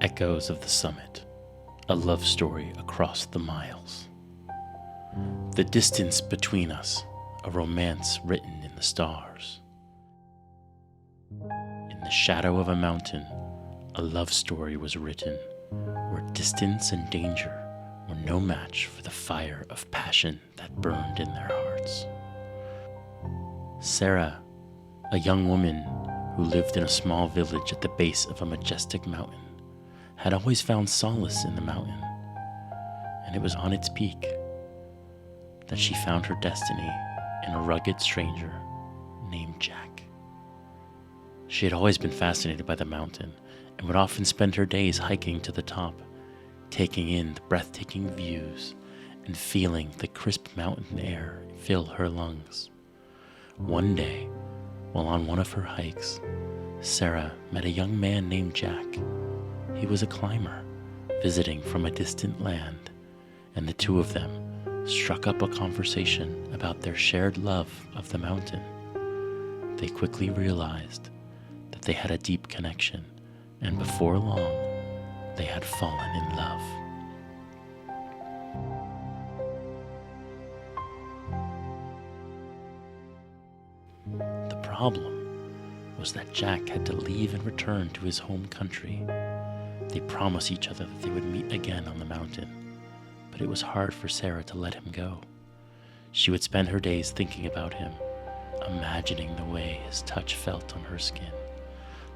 Echoes of the Summit, a love story across the miles. The distance between us, a romance written in the stars. In the shadow of a mountain, a love story was written, where distance and danger were no match for the fire of passion that burned in their hearts. Sarah, a young woman who lived in a small village at the base of a majestic mountain, had always found solace in the mountain, and it was on its peak that she found her destiny in a rugged stranger named Jack. She had always been fascinated by the mountain and would often spend her days hiking to the top, taking in the breathtaking views and feeling the crisp mountain air fill her lungs. One day, while on one of her hikes, Sarah met a young man named Jack. He was a climber, visiting from a distant land, and the two of them struck up a conversation about their shared love of the mountain. They quickly realized that they had a deep connection, and before long, they had fallen in love. The problem was that Jack had to leave and return to his home country. They promised each other that they would meet again on the mountain, but it was hard for Sarah to let him go. She would spend her days thinking about him, imagining the way his touch felt on her skin,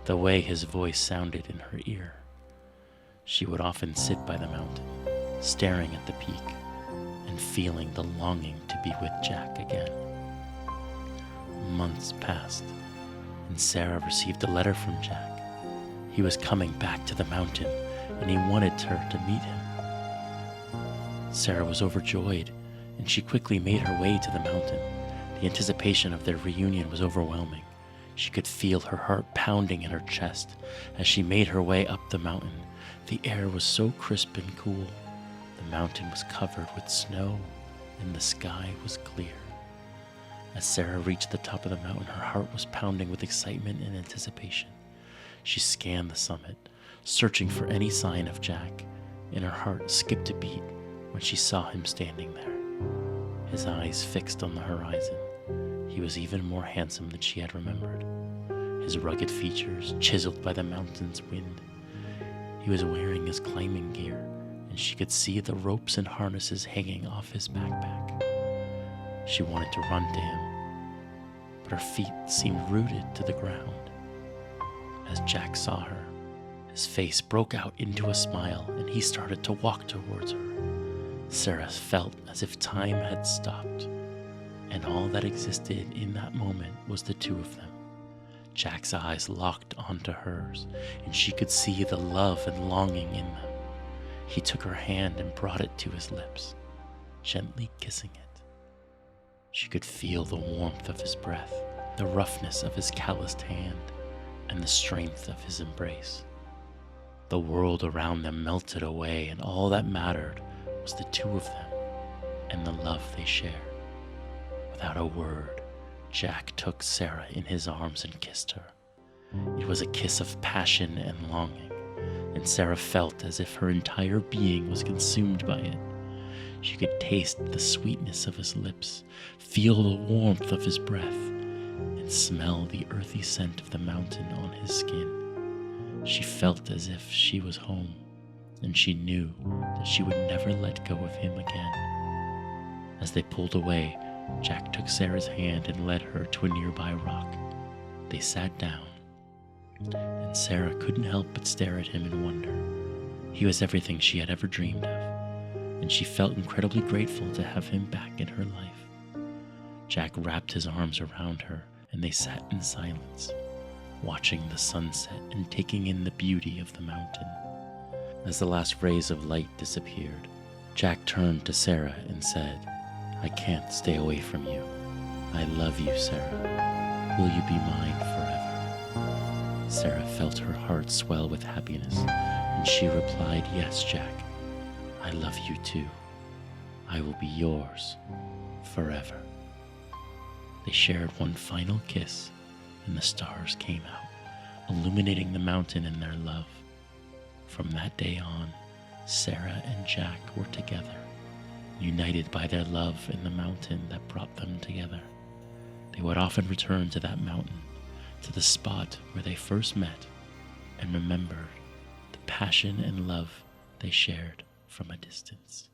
the way his voice sounded in her ear. She would often sit by the mountain, staring at the peak, and feeling the longing to be with Jack again. Months passed, and Sarah received a letter from Jack. He was coming back to the mountain, and he wanted her to meet him. Sarah was overjoyed, and she quickly made her way to the mountain. The anticipation of their reunion was overwhelming. She could feel her heart pounding in her chest as she made her way up the mountain. The air was so crisp and cool. The mountain was covered with snow, and the sky was clear. As Sarah reached the top of the mountain, her heart was pounding with excitement and anticipation. She scanned the summit, searching for any sign of Jack, and her heart skipped a beat when she saw him standing there, his eyes fixed on the horizon. He was even more handsome than she had remembered, his rugged features chiseled by the mountain's wind. He was wearing his climbing gear, and she could see the ropes and harnesses hanging off his backpack. She wanted to run to him, but her feet seemed rooted to the ground. As Jack saw her, his face broke out into a smile, and he started to walk towards her. Sarah felt as if time had stopped, and all that existed in that moment was the two of them. Jack's eyes locked onto hers, and she could see the love and longing in them. He took her hand and brought it to his lips, gently kissing it. She could feel the warmth of his breath, the roughness of his calloused hand, and the strength of his embrace. The world around them melted away, and all that mattered was the two of them and the love they shared. Without a word, Jack took Sarah in his arms and kissed her. It was a kiss of passion and longing, and Sarah felt as if her entire being was consumed by it. She could taste the sweetness of his lips, feel the warmth of his breath, and smell the earthy scent of the mountain on his skin. She felt as if she was home, and she knew that she would never let go of him again. As they pulled away, Jack took Sarah's hand and led her to a nearby rock. They sat down, and Sarah couldn't help but stare at him in wonder. He was everything she had ever dreamed of, and she felt incredibly grateful to have him back in her life. Jack wrapped his arms around her, and they sat in silence, watching the sunset and taking in the beauty of the mountain. As the last rays of light disappeared, Jack turned to Sarah and said, "I can't stay away from you. I love you, Sarah. Will you be mine forever?" Sarah felt her heart swell with happiness, and she replied, "Yes, Jack. I love you too. I will be yours forever." They shared one final kiss, and the stars came out, illuminating the mountain in their love. From that day on, Sarah and Jack were together, united by their love in the mountain that brought them together. They would often return to that mountain, to the spot where they first met, and remembered the passion and love they shared from a distance.